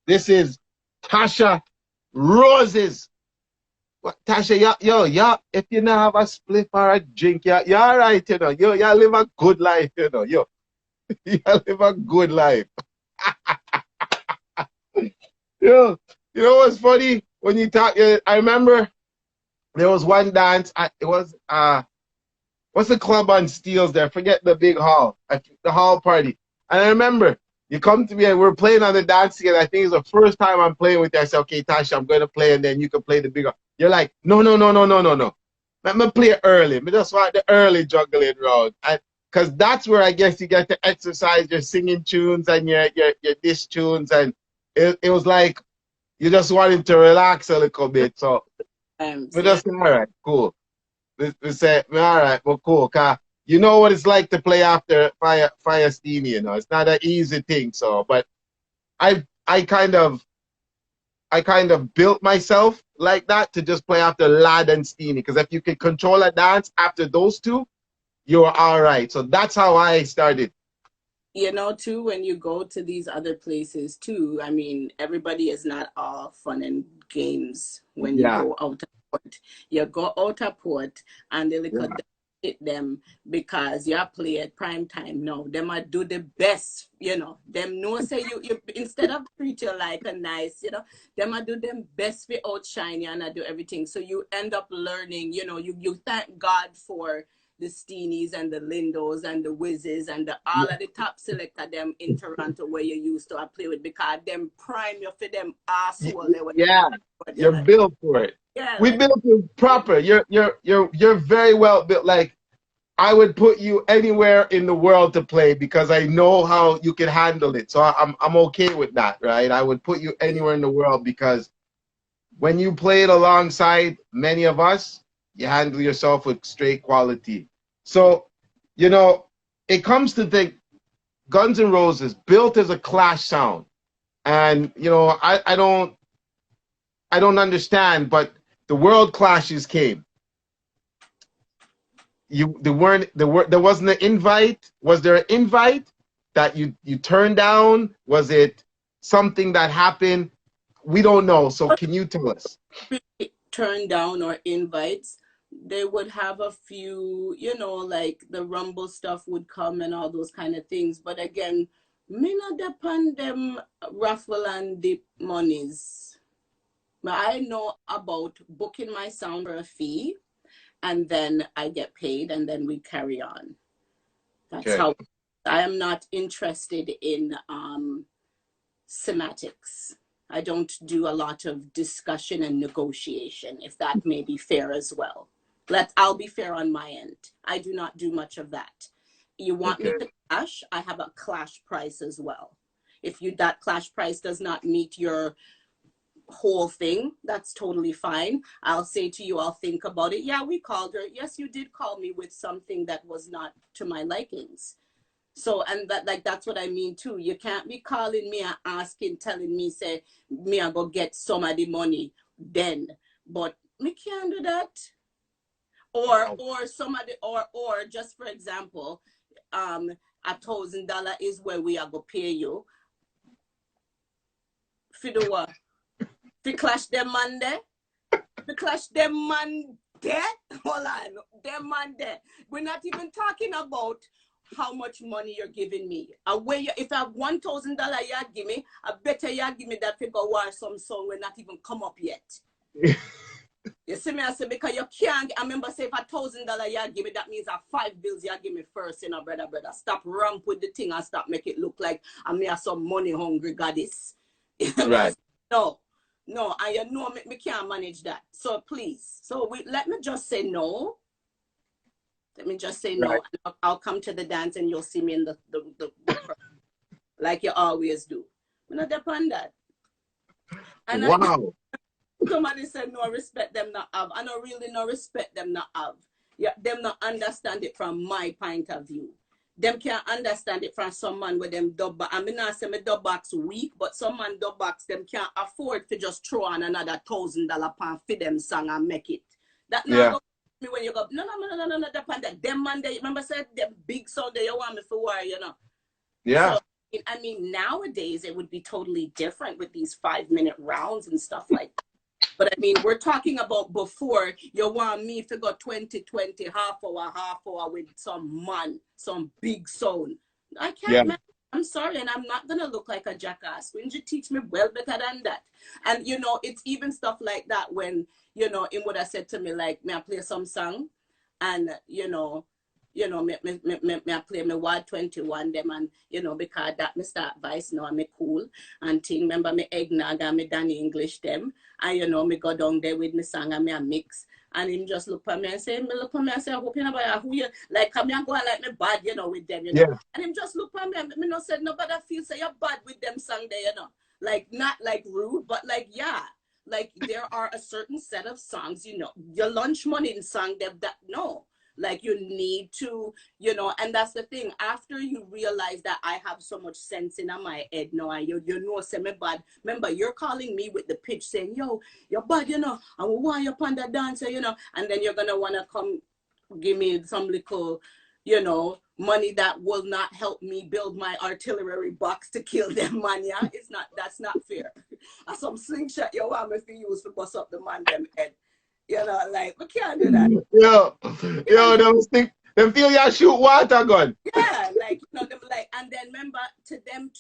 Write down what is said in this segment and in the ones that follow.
This is Tasha Roses. What, Tasha, if you not have a spliff or a drink, you're all right, you know. You live a good life, you know. You live a good life. Yo, you know what's funny? When you talk, I remember there was one dance. It was what's the club on Steeles there? Forget the big hall, the hall party. And I remember you come to me and we're playing on the dance together. I think it's the first time I'm playing with you. I said, okay, Tasha, I'm going to play, and then you can play the big hall. You're like, no. Let me play early. Me just want the early juggling round. Because that's where I guess you get to exercise your singing tunes and your dish tunes. And it was like you just wanted to relax a little bit. So we just all right, cool. We say, all right, well, cool. Cause you know what it's like to play after Fire Steenie, you know. It's not an easy thing. So, but I kind of built myself like that to just play after Lad and Steenie. Because if you can control a dance after those two, you're all right. So that's how I started. You know, too, when you go to these other places, too, I mean, everybody is not all fun and games when you go out of port. You go out of port and they look at them because you play at prime time. No, them might do the best, you know. Them know say you instead of treat you like a nice, you know, them might do them best for outshine you and I do everything. So you end up learning, you know, you thank God for the Steenies and the Lindos and the Whizzes and all of the top selector them in Toronto where you used to play with, because them prime you for them asshole. You're built for it. Yeah, we built you proper. You're very well built. Like, I would put you anywhere in the world to play because I know how you can handle it. So I'm okay with that, right? I would put you anywhere in the world because when you played alongside many of us, you handle yourself with straight quality. So, you know, it comes to think Guns N' Roses built as a Clash sound. And, you know, I don't understand, but the world clashes came. There wasn't an invite. Was there an invite that you turned down? Was it something that happened? We don't know. So can you tell us? Turn down or invites, they would have a few, you know, like the Rumble stuff would come and all those kind of things. But again, me not depend them raffle and dip monies. But I know about booking my sound for a fee, and then I get paid, and then we carry on. That's how I am not interested in semantics. I don't do a lot of discussion and negotiation, if that may be fair as well. I'll be fair on my end. I do not do much of that. You want me to clash? I have a clash price as well. If that clash price does not meet your whole thing, that's totally fine. I'll say to you, I'll think about it. Yeah, we called her. Yes, you did call me with something that was not to my likings. So, and that's what I mean too. You can't be calling me and asking, telling me, say, me I go get some of the money then. But me can't do that. Or somebody, or just for example, $1,000 is where we are gonna pay you. For the what? To clash them Monday? To clash them Monday? Hold on, them Monday. We're not even talking about how much money you're giving me. If I have $1,000 you give me, I better you give me that figure war some song will not even come up yet. You see me, I say, because you can't, I remember say if $1,000 you give me, that means 5 bills you give me first, you know, brother. Stop ramp with the thing and stop make it look like I may have some money hungry goddess. Right. No, and you know me can't manage that. So please, let me just say no. Let me just say no. Right. I'll come to the dance and you'll see me in the like you always do. I'm not depend that. And wow. Somebody said no respect them not have. I don't really no respect them not have. Yeah, them not understand it from my point of view. Them can't understand it from someone with them dub box. I mean, I say my dub box weak, but someone dub box them can't afford to just throw on another $1,000 pound for them song and make it. That now me when you go no, depend that them man they remember said them big sound they you want me for war, you know. Yeah. So I mean, nowadays it would be totally different with these 5-minute rounds and stuff like that. But I mean, we're talking about before you want me to go 20-20, half hour with some man, some big sound. I Yeah. can't, man. I'm sorry, and I'm not gonna look like a jackass. When you teach me well better than that? And you know, it's even stuff like that when, you know, him would have said to me, like, may I play some song? And me I play me Ward 21 them, and you know, because that me start vice now, me cool and thing. Remember me eggnog and me Danny English them, and you know, me go down there with me song and me a mix. And him just look at me and say, I hope you know about who you like, come here and go and like me bad, you know, with them, you know. Yeah. And him just look at me and me no said nobody feel say you're bad with them song there, you know. Like not like rude, but like yeah. Like there are a certain set of songs, you know, your lunch money in song that no. Like you need to, you know, and that's the thing. After you realize that I have so much sense in my head now, and you know, say me bad. Remember, you're calling me with the pitch saying, yo, you're bad, you know, and we want you upon the dancer, you know, and then you're gonna wanna come give me some little, you know, money that will not help me build my artillery box to kill them man, yeah. That's not fair. And some slingshot you want me to use to bust up the man them head. You know, like we can't do that. Yo, them feel you shoot water gun. Yeah, like you know, them like, and then remember to them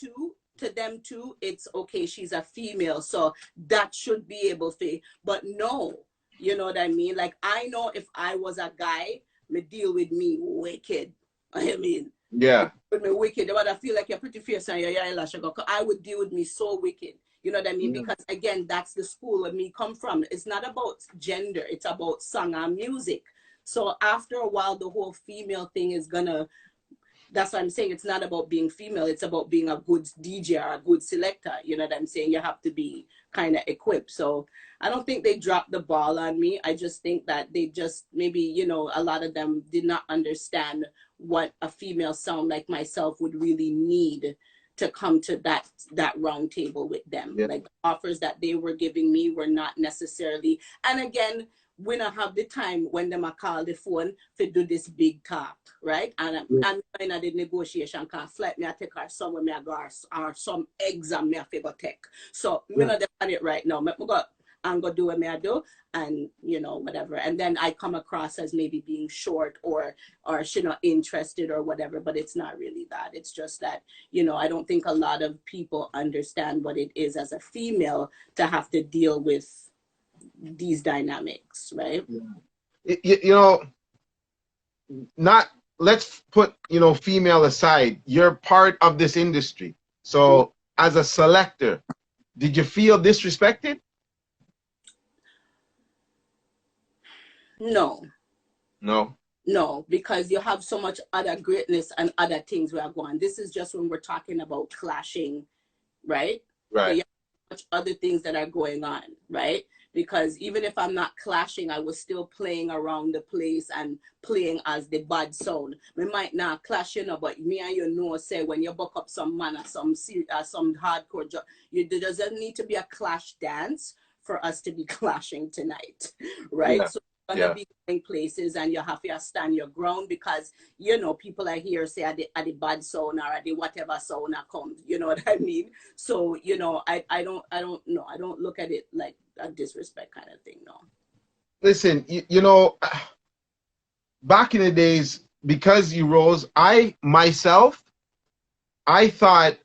too, it's okay, she's a female, so that should be able to, but no, you know what I mean? Like I know if I was a guy, me deal with me wicked. I mean, Yeah. with me wicked, but I feel like you're pretty fierce and your eyelash go. I would deal with me so wicked. You know what I mean? Yeah. Because again, that's the school of me come from. It's not about gender, it's about song and music. So after a while, the whole female thing is gonna, that's what I'm saying. It's not about being female, it's about being a good DJ or a good selector. You know what I'm saying? You have to be kind of equipped. So I don't think they dropped the ball on me. I just think that they just maybe, you know, a lot of them did not understand what a female sound like myself would really need to come to that round table with them. Yeah. Like the offers that they were giving me were not necessarily, and again, we don't have the time when them a call the phone to do this big talk, right? And I'm in the negotiation can flight me I take her somewhere me I go or some exam me I figure take. So we not on it right now. Me go and go do what me I do, and you know, whatever. And then I come across as maybe being short or she not interested or whatever, but it's not really that. It's just that, you know, I don't think a lot of people understand what it is as a female to have to deal with these dynamics, right? You know, not, let's put, you know, female aside. You're part of this industry. So as a selector, did you feel disrespected? No. No, because you have so much other greatness and other things we are going. This is just when we're talking about clashing, right? right. So you have much other things that are going on, right? Because even if I'm not clashing, I was still playing around the place and playing as the bad sound. We might not clash, you know, but me and you know, say when you buck up some man or some hardcore job, there doesn't need to be a clash dance for us to be clashing tonight, right? Yeah. So gonna be going places and you have to stand your ground because, you know, people are here say at the bad sound or at the whatever sound comes, you know what I mean? So, you know, I don't know. I don't look at it like a disrespect kind of thing, no. Listen, you know, back in the days, because you rose, I thought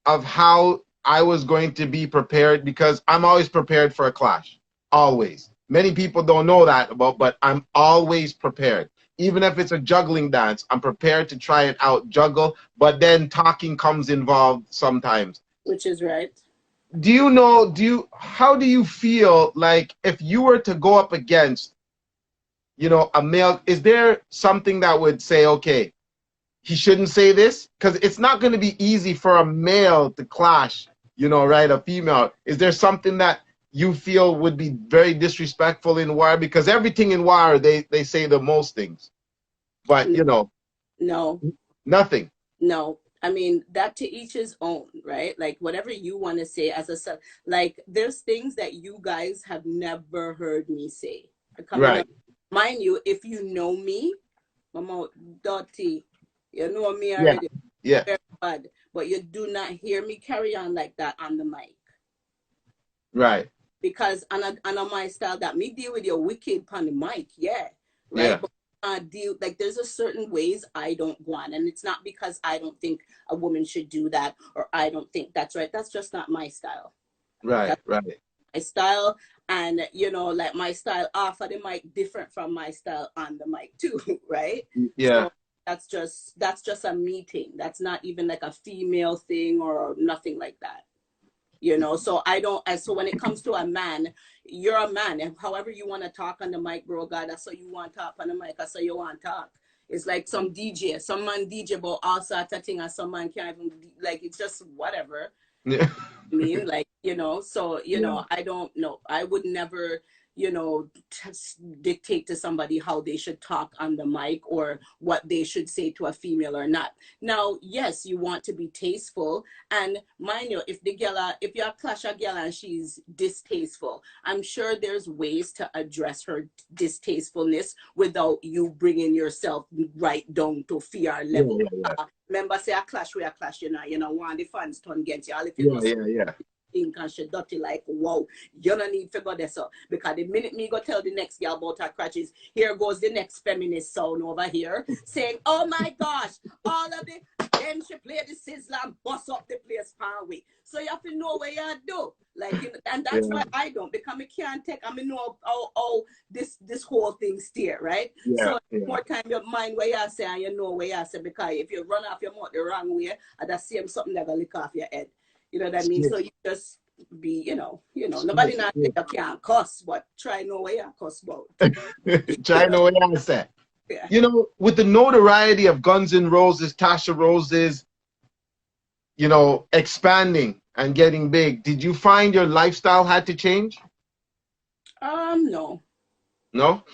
of how I was going to be prepared, because I'm always prepared for a clash. Always. Many people don't know that about, but I'm always prepared. Even if it's a juggling dance, I'm prepared to try it out, juggle, but then talking comes involved sometimes. Which is right. How do you feel like if you were to go up against, you know, a male, is there something that would say, okay, he shouldn't say this? Because it's not going to be easy for a male to clash, you know, right, a female. Is there something that you feel would be very disrespectful in war? Because everything in war, they say the most things. But, you know. No. Nothing. No. I mean, that to each his own, right? Like, whatever you want to say as a, like, there's things that you guys have never heard me say. Right. Mind you, if you know me, Mama Dottie, you know me already. Yeah. Very bad. but you do not hear me carry on like that on the mic. Right. Because on my style that me deal with your wicked on the mic, yeah. Right. Yeah. But deal like there's a certain ways I don't go on. And it's not because I don't think a woman should do that or I don't think that's right. That's just not my style. Right, That's right. my style. And you know, like my style off of the mic different from my style on the mic too, right? Yeah. So that's just a me thing. That's not even like a female thing or nothing like that. You know, so I don't, so when it comes to a man, you're a man, and however you want to talk on the mic, bro, God, that's how you want to talk on the mic, that's how you want to talk. It's like some DJ, some man DJ about all sorts of things, and some man can't even, like, it's just whatever. Yeah. I mean, like, you know, so, you Yeah. know, I don't know. I would never, you know, dictate to somebody how they should talk on the mic or what they should say to a female or not. Now, yes, you want to be tasteful. And mind you, if if you clash a girl and she's distasteful, I'm sure there's ways to address her distastefulness without you bringing yourself right down to fear level. Yeah, yeah. Remember, say a clash, we a clash, you know, one the fans turn against you. All if you Yeah, know, yeah, yeah. think and she dirty like wow, you don't need to go there. So because the minute me go tell the next girl about her crutches, here goes the next feminist sound over here saying, oh my gosh, all of the then she play the sizzler and bust up the place far away. So you have to know what you do. Like, you know, and that's why I don't, because I can't take, I mean, know how this whole thing steer, right? Yeah, So yeah. more time you mind what you say and you know what you say, because if you run off your mouth the wrong way, that's same something that will lick off your head. You know what I mean? So you just be, you know, nobody not say you can't cuss, but try know where you cuss about. Try know what I said. Yeah. You know, with the notoriety of Guns N' Roses, Tasha Roses, you know, expanding and getting big, did you find your lifestyle had to change? No. No?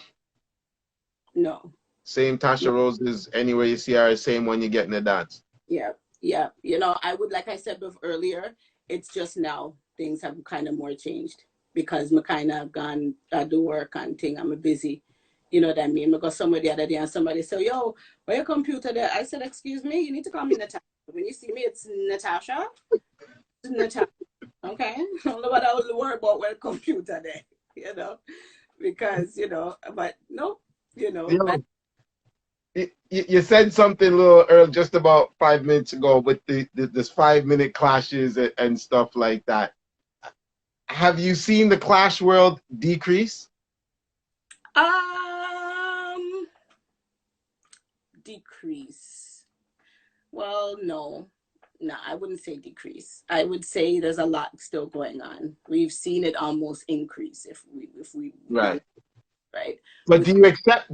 No. Same Tasha Roses, anywhere you see her, same when you get in the dance. Yeah. Yeah. You know, I would, like I said earlier, it's just now things have kind of more changed because I kind of gone do work and thing. I'm busy. You know what I mean? I got somewhere the other day and somebody said, yo, where your computer there? I said, excuse me, you need to call me Natasha. When you see me, it's Natasha. It's Natasha. Okay? I don't know what I was worried about where the computer there, you know? Because, you know, but no, you know. You know, you said something a little early, just about 5 minutes ago, with this 5-minute clashes and stuff like that. Have you seen the clash world decrease? Decrease. Well, no, I wouldn't say decrease. I would say there's a lot still going on. We've seen it almost increase if we Right. Right. But do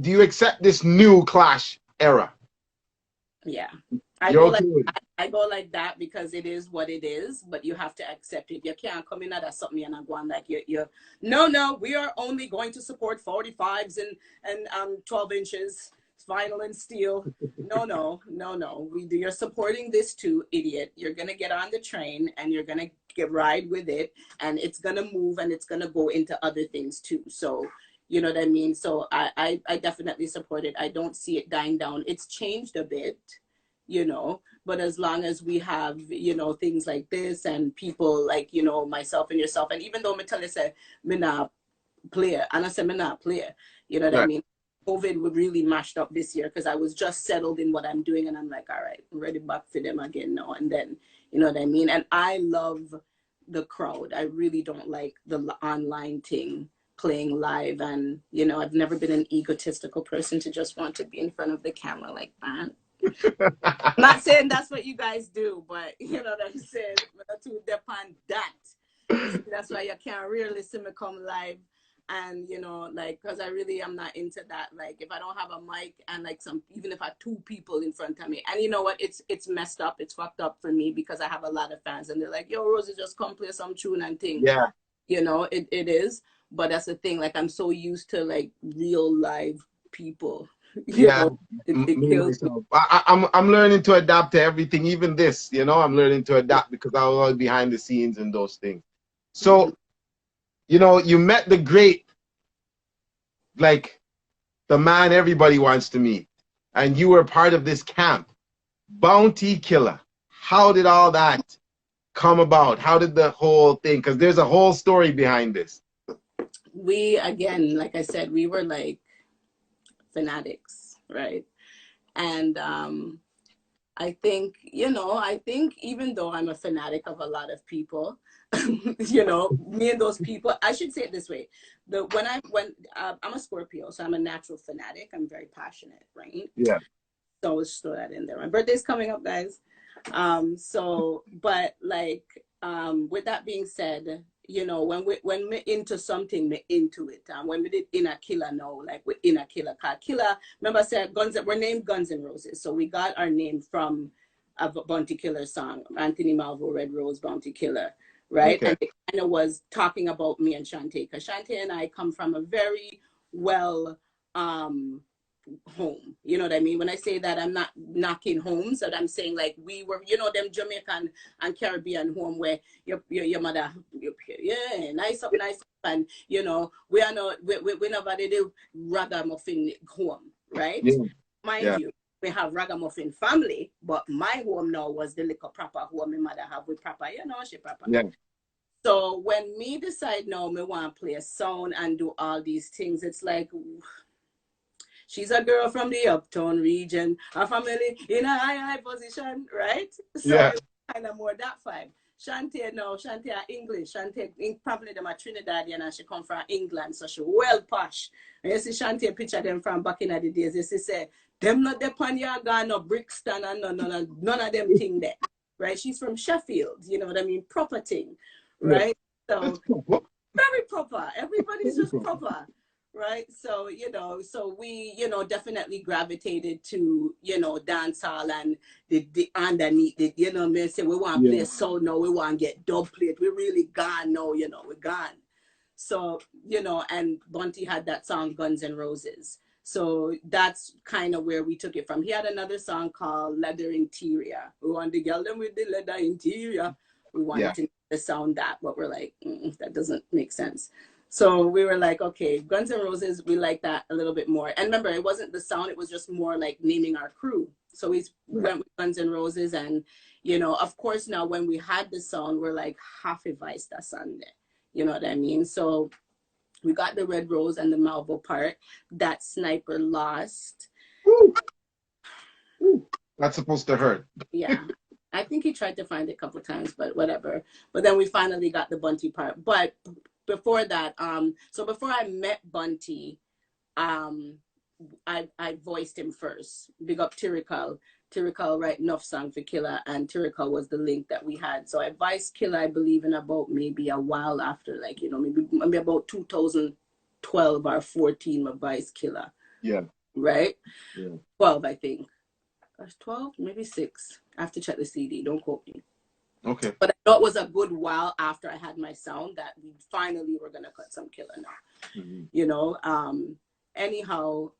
you accept this new clash era? Yeah. I go like that because it is what it is, but you have to accept it. You can't come in at something and not going like you no, we are only going to support 45s and 12 inches vinyl and steel. No. You're supporting this too, idiot. You're gonna get on the train and you're gonna ride with it, and it's gonna move and it's gonna go into other things too. So you know what I mean? So I definitely support it. I don't see it dying down. It's changed a bit, you know, but as long as we have, you know, things like this and people like, you know, myself and yourself, and even though me tell you say me not player, and I say me not player, you know what I mean? COVID would really mashed up this year because I was just settled in what I'm doing, and I'm like, all right, I'm ready back for them again now. And then, you know what I mean? And I love the crowd. I really don't like the online thing, playing live. And, you know, I've never been an egotistical person to just want to be in front of the camera like that. I'm not saying that's what you guys do, but you know what I'm saying? To depend that. That's why you can't really see me come live. And you know, like, because I really am not into that. Like, if I don't have a mic and like even if I have 2 people in front of me, and you know what, it's messed up, it's fucked up for me because I have a lot of fans and they're like, yo, Rosie, just come play some tune and thing. Yeah. You know, it is, but that's the thing. Like, I'm so used to like real live people. You know, it kills me. I'm learning to adapt to everything, even this. You know, I'm learning to adapt because I was always behind the scenes and those things. So. You know, you met the great, like the man everybody wants to meet, and you were part of this camp, Bounty Killer. how did all that come about? How did the whole thing, because there's a whole story behind this. We, again, like I said, we were like fanatics, right? And I think, I think even though I'm a fanatic of a lot of people, me and those people, I should say it this way. I'm a Scorpio, so I'm a natural fanatic. I'm very passionate, right? Yeah. So always throw that in there. My birthday's coming up, guys. But like, with that being said, when we're into something, we're into it. And when we did In a Killer now, like we're in a killer car. Killer, remember I said we're named Guns N' Roses. So we got our name from a Bounty Killer song, Anthony Malvo, Red Rose, Bounty Killer, right? Okay. And it kind of was talking about me and Shantae, because Shantae and I come from a very well home. You know what I mean? When I say that, I'm not knocking homes, but I'm saying like we were, them Jamaican and Caribbean home where your mother, yeah, nice up, and we are not, we never did a ragamuffin home, right? Yeah. Mind you, we have ragamuffin family, but my home now was the little proper home my mother have with proper, she proper. Yeah. So when me decide now me want to play a sound and do all these things, it's like, she's a girl from the uptown region, a family in a high position, right? So Yeah. it's kind of more that vibe. Shantae are English. Shantae, probably them are Trinidadian and she come from England, so she well posh. And you see Shantae picture them from back in the days, you see say, them not the pan ya gone no Brixton and none of them thing there, right? She's from Sheffield, you know what I mean? Proper thing, right? Yeah. So very proper. Everybody's just proper. Right. So, so we, definitely gravitated to, dance hall and the underneath it, me say we want to play soul now, we want to get dub plate. We really gone now, we're gone. So, and Bunty had that song Guns N' Roses. So that's kind of where we took it from. He had another song called Leather Interior. We want to get them with the leather interior. We wanted to sound that, but we're like, that doesn't make sense. So we were like, okay, Guns N' Roses, we like that a little bit more. And remember, it wasn't the sound, it was just more like naming our crew. So we went with Guns N' Roses. And, of course, now when we had the sound, we're like, half a vice that Sunday. You know what I mean? So we got the Red Rose and the Malvo part. That Sniper lost. Ooh. Ooh. That's supposed to hurt. Yeah. I think he tried to find it a couple times, but whatever. But then we finally got the Bunty part. But before that, so before I met Bunty, I voiced him first. Big up Tyrikal. Tyrikal write enough song for Killer, and Tyrikal was the link that we had. So I voiced Killer, I believe, in about maybe a while after, like, maybe about 2012 or 14, I voiced Killer. Yeah. Right? Yeah. 12, I think. 12, maybe 6. I have to check the CD. Don't quote me. Okay. But I thought it was a good while after I had my sound that we finally were gonna cut some Killer now. Mm-hmm. Anyhow,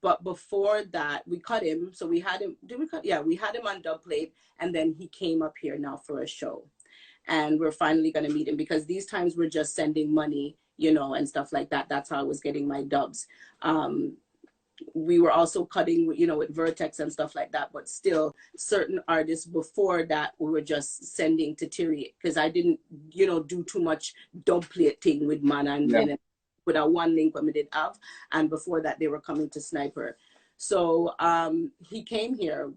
but before that we cut him. So we had him. Did we cut? Yeah, we had him on dub plate, and then he came up here now for a show, and we're finally gonna meet him because these times we're just sending money, and stuff like that. That's how I was getting my dubs. We were also cutting, with Vertex and stuff like that, but still certain artists before that we were just sending to Tiri because I didn't, do too much dub plate thing with Mana and then with our one link when we did have, and before that they were coming to Sniper. So he came here,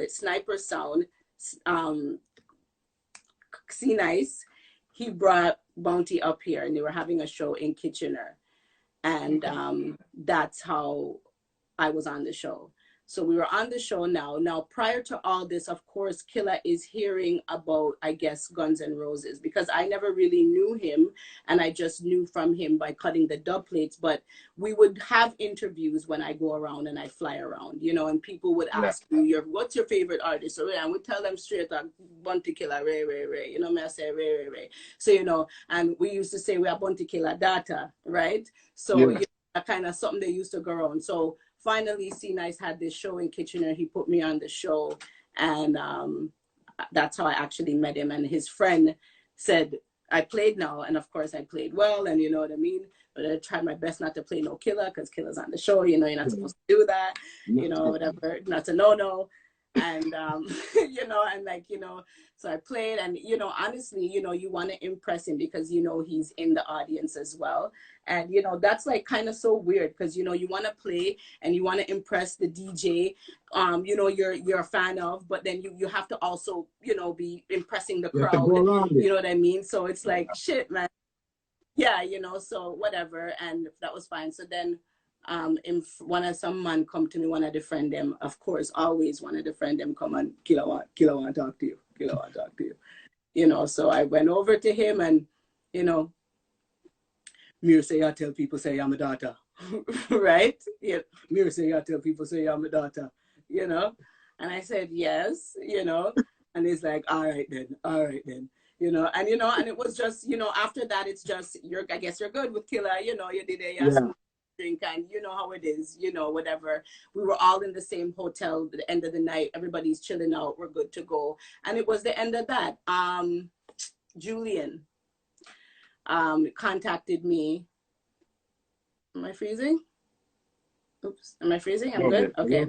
Sniper Sound, See Nice. He brought Bounty up here and they were having a show in Kitchener. And that's how I was on the show. So we were on the show now. Now, prior to all this, of course, Killer is hearing about, I guess, Guns N' Roses because I never really knew him. And I just knew from him by cutting the dub plates. But we would have interviews when I go around and I fly around, and people would ask me, what's your favorite artist? So I would tell them straight up, Bunty Killer, Ray, Ray, Ray. Me, I say Ray, Ray, Ray. So, and we used to say we are Bunty Killer data, right? So, kind of something they used to go around. So, finally, C Nice had this show in Kitchener. He put me on the show, and that's how I actually met him. And his friend said, I played now, and of course I played well, and you know what I mean? But I tried my best not to play no Killer, because Killer's on the show, you're not supposed to do that, whatever, not a no-no. And you know, and like, you know, so I played, and you know, honestly, you know, you want to impress him because you know he's in the audience as well. And you know, that's like kind of so weird because you know, you want to play and you want to impress the DJ, you know, you're a fan of, but then you have to also, you know, be impressing the You have to crowd, go around you it. know what I mean? So it's like, shit, man. Yeah, you know, so whatever, and that was fine. So then if one of some man come to me, one of the friend them, of course, always one of the friend them come and killer want talk to you, killer want talk to you, you know. So I went over to him, and you know, me say I tell people say I'm a daughter. Right? Yeah, me say I tell people say I'm a daughter, you know. And I said yes, you know. And he's like, all right then, you know. And you know, and it was just, you know, after that, it's just I guess you're good with killer, you know. You did a Yeah. drink, and you know how it is, you know, whatever. We were all in the same hotel at the end of the night. Everybody's chilling out. We're good to go. And it was the end of that. Julian contacted me. Am I freezing? Oops, am I freezing? I'm good. Okay.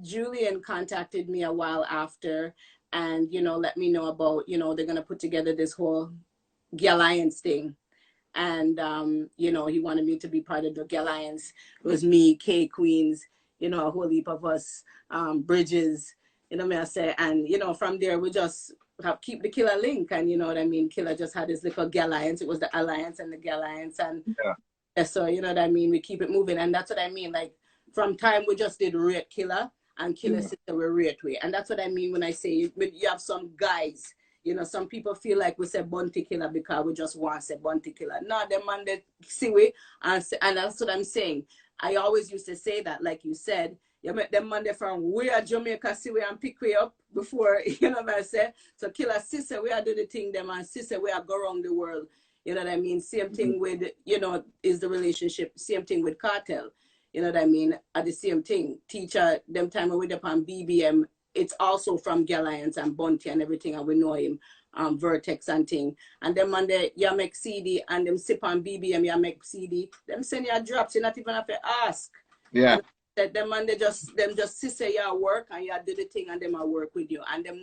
Julian contacted me a while after, and you know, let me know about, you know, they're gonna put together this whole Galliance thing. And you know, he wanted me to be part of the Galliance. It was me, K Queens, you know, a whole heap of us, Bridges, you know what I say. And you know, from there we just have keep the killer link, and you know what I mean. Killer just had his little Galliance. It was the Alliance and the Galliance, and Yeah. so you know what I mean. We keep it moving, and that's what I mean. Like from time we just did rate killer, and killer sister we rate way, and that's what I mean when I say you have some guys. You know, some people feel like we say bounty killer because we just want to say bounty killer. No, them man they see we, and that's what I'm saying. I always used to say that, like you said, you met them man they from where Jamaica see we and pick we up before, you know what I say. So killer sister we are do the thing them, and sister we are go around the world. You know what I mean? Same thing with, you know, is the relationship. Same thing with Cartel. You know what I mean? At the same thing. Teacher, them time we up on BBM, it's also from Galliance and Bunty and everything, and we know him, Vertex and thing. And them on the, you make CD, and them sip on BBM, you make CD. Them send you drops, you not even have to ask. Yeah. And that them and them just sister you work, and you do the thing, and them a work with you, and them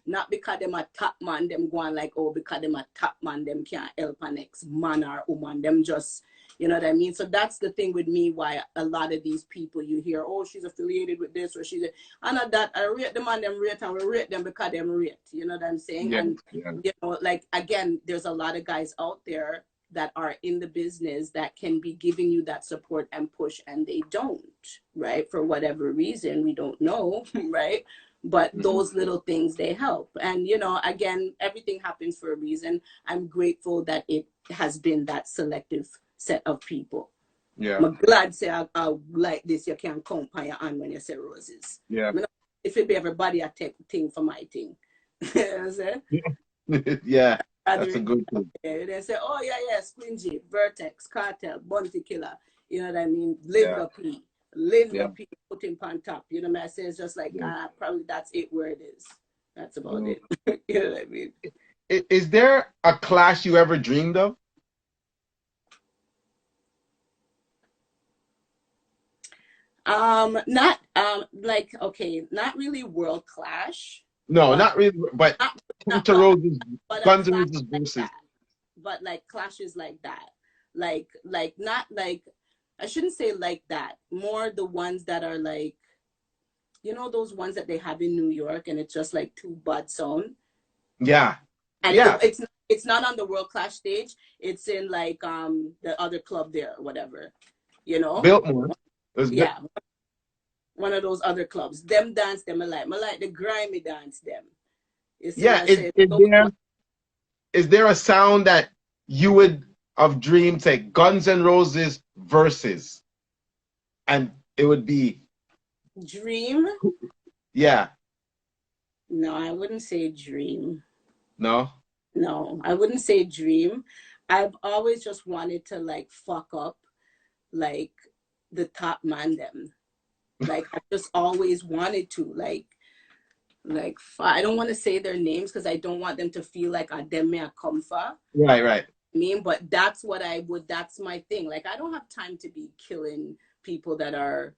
not because them a top man, them going like, oh, because them a top man, them can't help an ex man or woman, them just, you know what I mean. So that's the thing with me, why a lot of these people you hear, oh, she's affiliated with this, or she's and at that I rate them and them rate, and we rate them because them rate, you know what I'm saying. Yeah. And Yeah. you know, like again, there's a lot of guys out there that are in the business that can be giving you that support and push, and they don't, right? For whatever reason, we don't know, right? But those little things, they help. And, you know, again, everything happens for a reason. I'm grateful that it has been that selective set of people. Yeah. I'm glad say I like this, you can count on your hand when you say roses. Yeah. I mean, if it be everybody, I take thing for my thing. You know what I'm saying? Yeah. That's a good thing. They say, oh, yeah, Squingy, Vertex, Cartel, Bounty Killer, you know what I mean? Linda P. Put him on top. You know what I say? It's just like, probably that's it where it is. That's about it. You know what I mean? Is there a clash you ever dreamed of? Not like, okay, not really world clash. No, not really, but TASHA ROZEZ, Guns N' Roses versus. But like clashes like that, like not like, I shouldn't say like that. More the ones that are like, you know, those ones that they have in New York, and it's just like too bad sound. Yeah. And yeah. It's not on the World Clash stage. It's in like the other club there or whatever, you know. Biltmore. Yeah. One of those other clubs. Them dance them I like the grimy dance them. You see yeah. Is there a sound that you would have dreamed, say Guns N' Roses versus, and it would be Dream? Yeah. No, I wouldn't say dream. No? No, I wouldn't say dream. I've always just wanted to like fuck up like the top man them. Like I just always wanted to like I don't want to say their names because I don't want them to feel like I them may come for. Right. I mean, but that's what that's my thing. Like I don't have time to be killing people that are,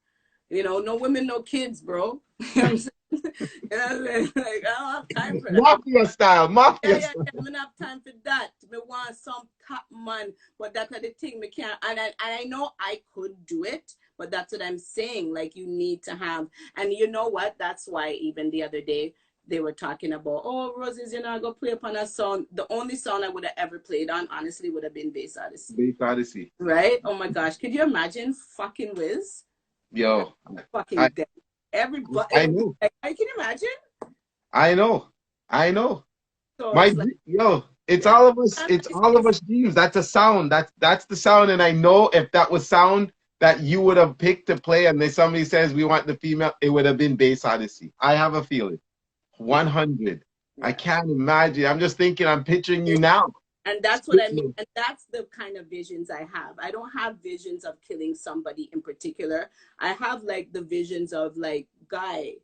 you know, no women, no kids, bro. You know what I'm saying? You know what I mean? Like, I don't have time for that. Mafia style, Yeah, mafia yeah, style. yeah. I don't have time for that. Me want some top man, but that's the thing. Me can't, and I know I could do it, but that's what I'm saying. Like, you need to have, and you know what? That's why even the other day they were talking about, oh, Roses, you know, I go play upon a song. The only song I would have ever played on, honestly, would have been Bass Odyssey. Bass Odyssey. Right? Oh my gosh, could you imagine fucking Wiz? Yo, Fucking I, dead. Everybody, I it would be know, like, can you imagine? I know, I know. So My it's like, yo, it's yeah. all of us. And It's all of us dreams. That's a sound. That's the sound. And I know if that was sound that you would have picked to play, and then somebody says we want the female, it would have been Bass Odyssey. I have a feeling. 100. I yeah. can't imagine. I'm just thinking. I'm picturing you now. And that's what I mean. And that's the kind of visions I have. I don't have visions of killing somebody in particular. I have like the visions of like, guy,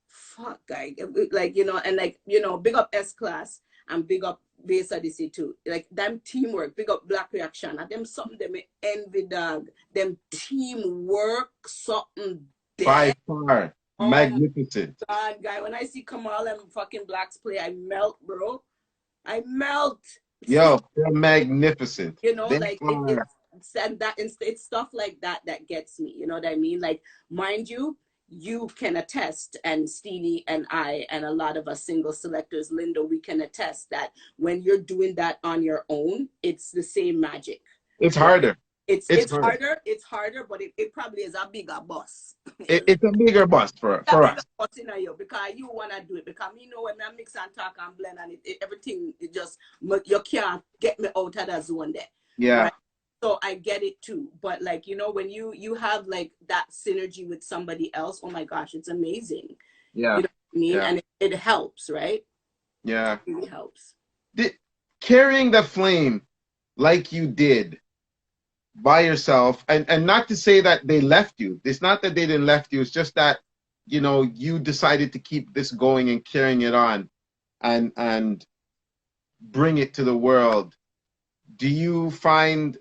fuck, guy, like, you know, and like, you know, big up S Class and big up Bass Odyssey too. Like, them teamwork, big up Black Reaction. And them something them envy, dog. Them teamwork, something By there. far, Oh magnificent. my God, guy. When I see Kamal and fucking Blacks play, I melt, bro. I melt. Yo, they're magnificent. You know, They like are. it's stuff like that that gets me. You know what I mean? Like, mind you, you can attest, and Steely and I and a lot of us single selectors, Linda, we can attest that when you're doing that on your own, it's the same magic. It's Right? harder. It's Harder. harder, but it probably is a bigger boss. It's a bigger bust for us. Boss in you, because you wanna do it. Because you know, when I mix and talk and blend and everything, it just, you can't get me out of that zone there. Yeah. Right? So I get it too. But like, you know, when you have like that synergy with somebody else, oh my gosh, it's amazing. Yeah. You know what I mean? Yeah. And it helps, right? Yeah. It really helps. Carrying the flame like you did by yourself, and not to say that they left you. It's not that they didn't left you. It's just that, you know, you decided to keep this going and carrying it on and bring it to the world. Do you find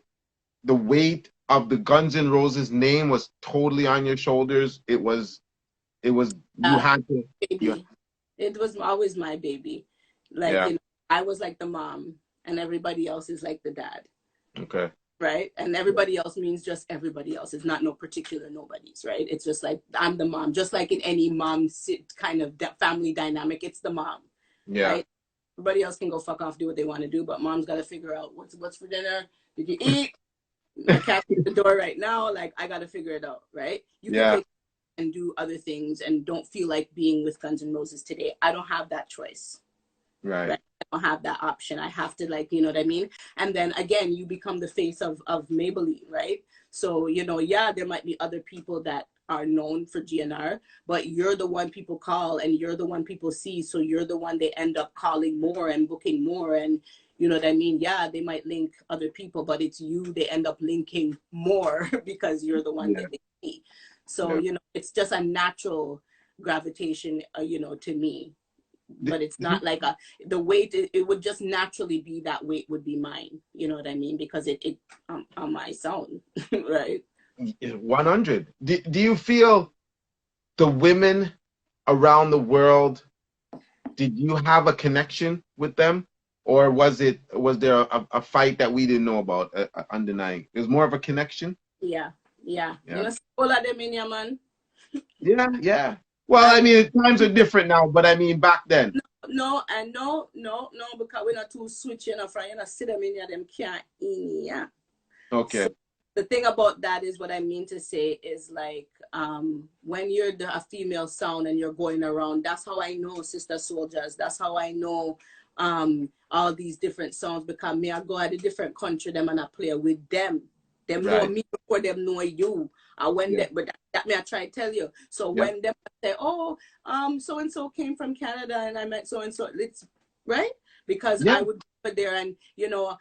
the weight of the Guns N' Roses name was totally on your shoulders? It was you had to. Baby. It was always my baby. Like, Yeah. you know, I was like the mom and everybody else is like the dad. Okay. Right? And everybody else means just everybody else. It's not no particular nobodies, right? It's just like, I'm the mom. Just like in any mom kind of family dynamic, it's the mom. Yeah. Right? Everybody else can go fuck off, do what they want to do, but mom's got to figure out what's for dinner. Did you eat? My cat's at the door right now. Like, I got to figure it out, right? You can take and do other things and don't feel like being with Guns N' Roses today. I don't have that choice. Right. I don't have that option. I have to, like, you know what I mean? And then again, you become the face of Maybelline, right? So, you know, yeah, there might be other people that are known for GNR, but you're the one people call and you're the one people see. So you're the one they end up calling more and booking more. And you know what I mean? Yeah, they might link other people, but it's you they end up linking more because you're the one that they see. So, you know, it's just a natural gravitation, you know, to me. But it's not like the weight, it would just naturally be that weight would be mine. You know what I mean? Because it on my sound, right? 100. Do you feel the women around the world, did you have a connection with them? Or was there a fight that we didn't know about, undenying? It was more of a connection? Yeah. You know, all of them in your man. Yeah. Well, I mean, times are different now, but I mean, back then. No, because we're not too switching enough, right? You know, sit them in here, them can't in here. Okay. So the thing about that is what I mean to say is like, when you're a female sound and you're going around, that's how I know Sister Soldiers. That's how I know all these different songs, because me I go at a different country them and I play with them. Them know me before them know you. When they, but that me I try to tell you. So when them say, oh, so and so came from Canada and I met so and so, it's right, because I would go there and you know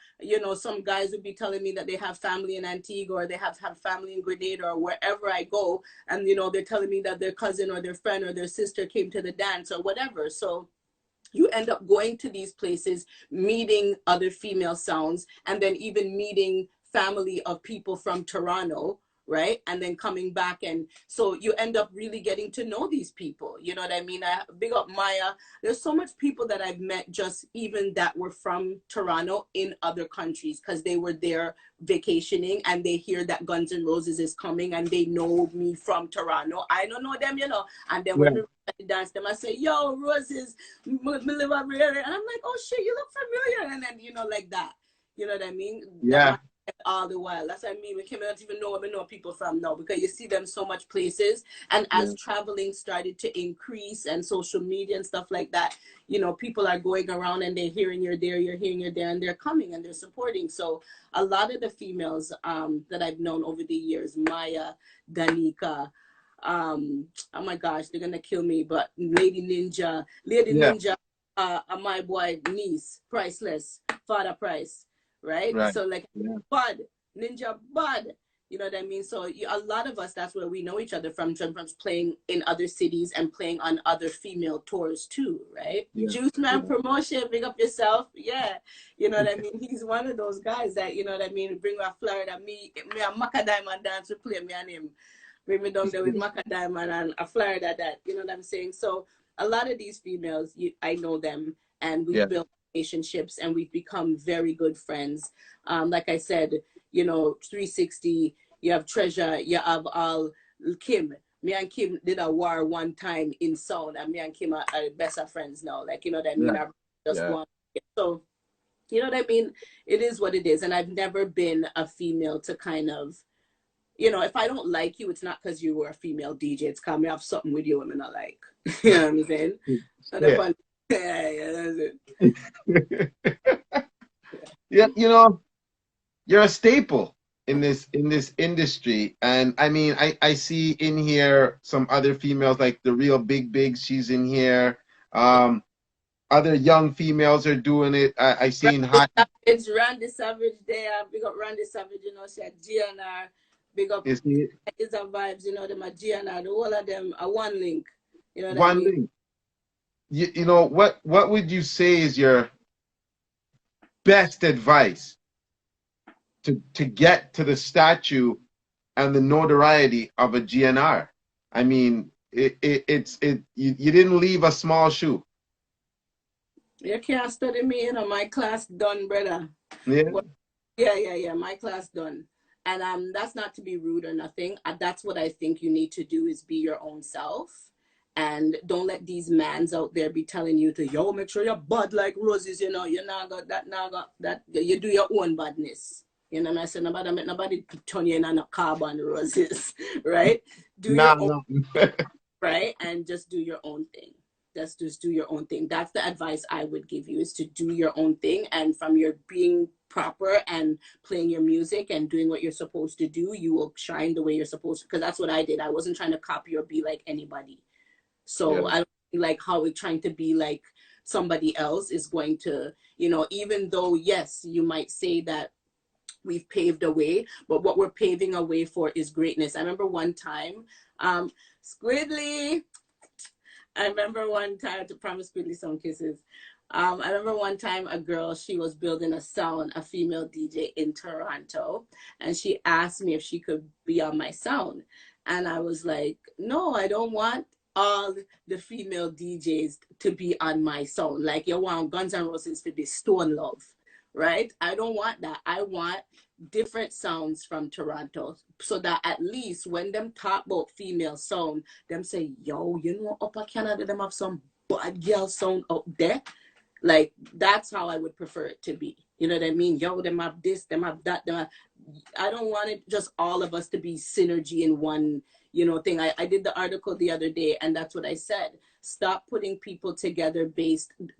some guys would be telling me that they have family in Antigua or they have family in Grenada or wherever I go, and you know they're telling me that their cousin or their friend or their sister came to the dance or whatever. So you end up going to these places, meeting other female sounds, and then even meeting family of people from Toronto, right? And then coming back, and so you end up really getting to know these people. You know what I mean? I big up Maya. There's so much people that I've met just even that were from Toronto in other countries because they were there vacationing and they hear that Guns N' Roses is coming and they know me from Toronto. I don't know them, you know. And then when we dance them, I say, yo, Roses, me live over here. And I'm like, oh shit, you look familiar. And then, you know, like that. You know what I mean? Yeah. All the while. That's what I mean. We cannot even know where we know people from now because you see them so much places. And as traveling started to increase and social media and stuff like that, you know, people are going around and they're hearing you're there, you're hearing you're there, and they're coming and they're supporting. So a lot of the females that I've known over the years, Maya, Danica, oh my gosh, they're gonna kill me, but Lady Ninja, my boy niece, Priceless, Father Price. Right? So like Bud, Ninja Bud, you know what I mean? So a lot of us, that's where we know each other from playing in other cities and playing on other female tours too, right? Juice Man Promotion, big up yourself. Yeah. You know what I mean? He's one of those guys that, you know what I mean, bring a Florida, me a Maca Diamond dance to play me and him. Bring me down there with Maca Diamond and a Florida that, you know what I'm saying? So a lot of these females, I know them and we built relationships and we've become very good friends. Like I said, you know, 360, you have Treasure, you have all Kim. Me and Kim did a war one time in sound and me and Kim are best of friends now. Like, you know what I mean? So, you know what I mean? It is what it is. And I've never been a female to kind of, you know, if I don't like you, it's not because you were a female DJ. It's because I have something with you I'm not like. You know what I'm saying? That's it. Yeah, you know, you're a staple in this industry, and I mean, I see in here some other females like the real Big, she's in here. Other young females are doing it. I seen hot. It's Randy Savage there. Big up Randy Savage, you know, she had GNR. Big up is a vibes, you know, them a GNR. The whole of them are one link. You know what I mean? Link. You know, what would you say is your best advice to get to the statue and the notoriety of a GNR? I mean, you didn't leave a small shoe. You can't study me, you know, my class done, brother. Yeah, my class done. And that's not to be rude or nothing. That's what I think you need to do is be your own self. And don't let these mans out there be telling you to, yo, make sure you're bad like Roses, you know, you're not got that, you do your own badness. You know what I'm saying? Nobody turn you in on a carbon Roses, right? Do your own, right? And just do your own thing. Just do your own thing. That's the advice I would give you, is to do your own thing. And from your being proper and playing your music and doing what you're supposed to do, you will shine the way you're supposed to. Because that's what I did. I wasn't trying to copy or be like anybody. So I don't like how we're trying to be like somebody else is going to, you know, even though, yes, you might say that we've paved a way, but what we're paving a way for is greatness. I remember one time, Squidly, to promise Squidly some kisses. I remember one time a girl, she was building a female DJ in Toronto, and she asked me if she could be on my sound. And I was like, no, I don't want all the female DJs to be on my sound. Like you want Guns N' Roses to be Stone Love, right? I don't want that. I want different sounds from Toronto, so that at least when them talk about female sound, them say, yo, you know, Upper Canada, them have some bad girl sound out there. Like, that's how I would prefer it to be. You know what I mean? Yo, them have this, them have that. I don't want it just all of us to be synergy in one, you know, thing. I did the article the other day, and that's what I said. Stop putting people together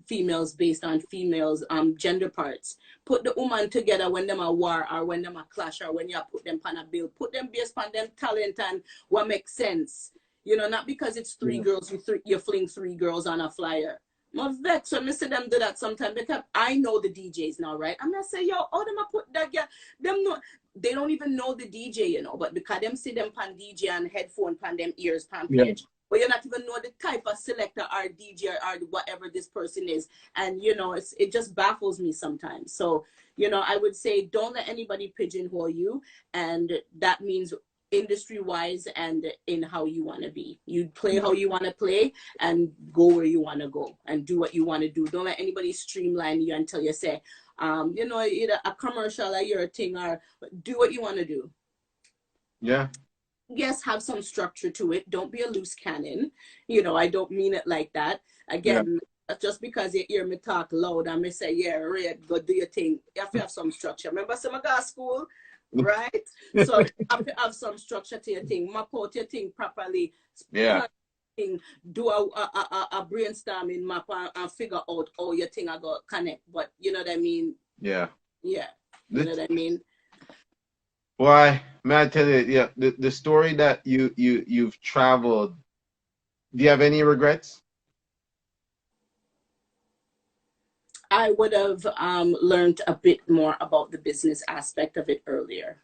females based on females, gender parts. Put the woman together when them a war or when them a clash or when you put them on a bill. Put them based on them talent and what makes sense. You know, not because it's three girls, you fling three girls on a flyer. I'm vexed when I see them do that sometimes, because I know the DJs now, right? I'm gonna say, yo, oh, them a put that girl, them no, they don't even know the DJ, you know, but because them see them pan DJ and headphone pan them ears pan page, but you not even know the type of selector or DJ or whatever this person is, and you know, it just baffles me sometimes. So, you know, I would say don't let anybody pigeonhole you, and that means industry wise and in how you want to be. You play how you want to play and go where you want to go and do what you want to do. Don't let anybody streamline you until you say, you know, either a commercial or your thing, or do what you want to do. Yeah. Yes, have some structure to it. Don't be a loose cannon. You know, I don't mean it like that. Again, just because you hear me talk loud, I may say, yeah, Red, go do your thing. You have to have some structure. Remember, some of our school, right? So you have to have some structure to your thing. Map out your thing properly. Yeah. Do a brainstorming map and figure out how your thing I got connect. But you know what I mean? Yeah. Yeah. You know what I mean? Why, may I tell you, yeah, the story that you've traveled, do you have any regrets? I would have learned a bit more about the business aspect of it earlier.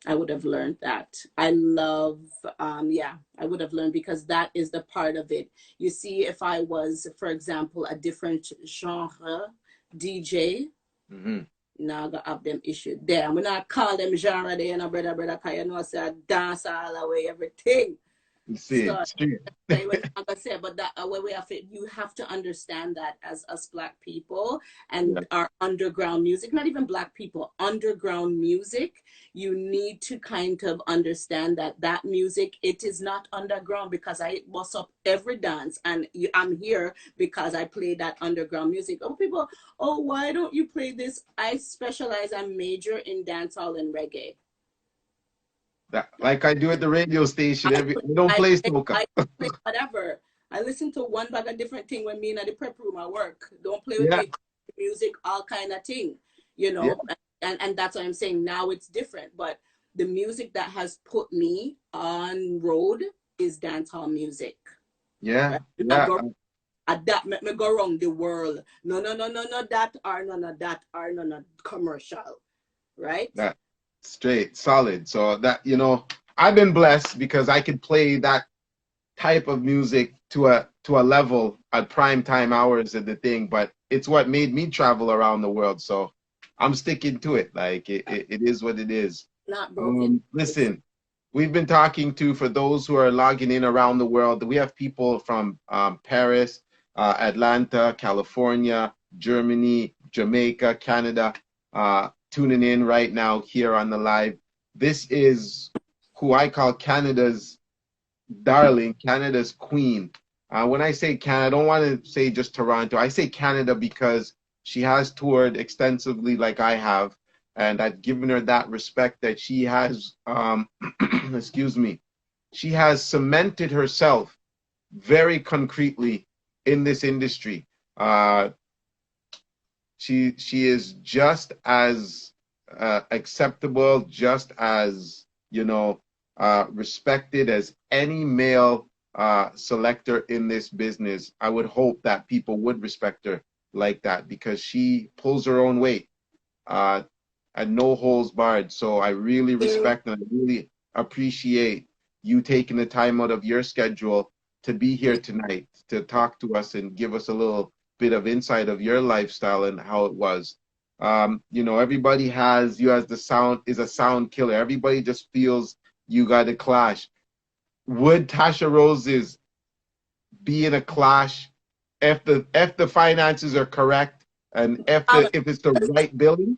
I would have learned that. I love, yeah, I would have learned, because that is the part of it. You see, if I was, for example, a different genre DJ, now I got have them issues there. I'm not call them genre there, you know, brother, because you know, I say I dance all the way, everything. You see, So, it. say, but that way we have it. You have to understand that as us Black people and our underground music, not even Black people, underground music, you need to kind of understand that that music, it is not underground, because I bust up every dance and I'm here because I play that underground music. Oh, people, oh, why don't you play this? I specialize, I major in dancehall and reggae. That, like I do at the radio station, we don't play soca. I play whatever. I listen to one bag of different thing when me in the prep room at work. Don't play with me music, all kind of thing, you know. And that's what I'm saying. Now it's different, but the music that has put me on road is dancehall music. Yeah, right? yeah. That make me go around the world. No, that or no commercial, right? That straight, solid. So that, you know, I've been blessed because I could play that type of music to a level at prime time hours of the thing, but it's what made me travel around the world. So I'm sticking to it. Like it is what it is. Not broken. Listen, we've been talking to, for those who are logging in around the world, we have people from Paris, Atlanta, California, Germany, Jamaica, Canada, tuning in right now here on the live. This is who I call Canada's darling, Canada's queen. When I say Canada, I don't want to say just Toronto. I say Canada because she has toured extensively like I have, and I've given her that respect that she has, excuse me, she has cemented herself very concretely in this industry. She is just as acceptable, just as, you know, respected as any male selector in this business. I would hope that people would respect her like that, because she pulls her own weight and no holds barred. So I really respect and I really appreciate you taking the time out of your schedule to be here tonight to talk to us and give us a little bit of insight of your lifestyle and how it was. You know, everybody has you as the sound is a sound killer. Everybody just feels you got a clash. Would Tasha Roses be in a clash if the finances are correct and if it's the right billing?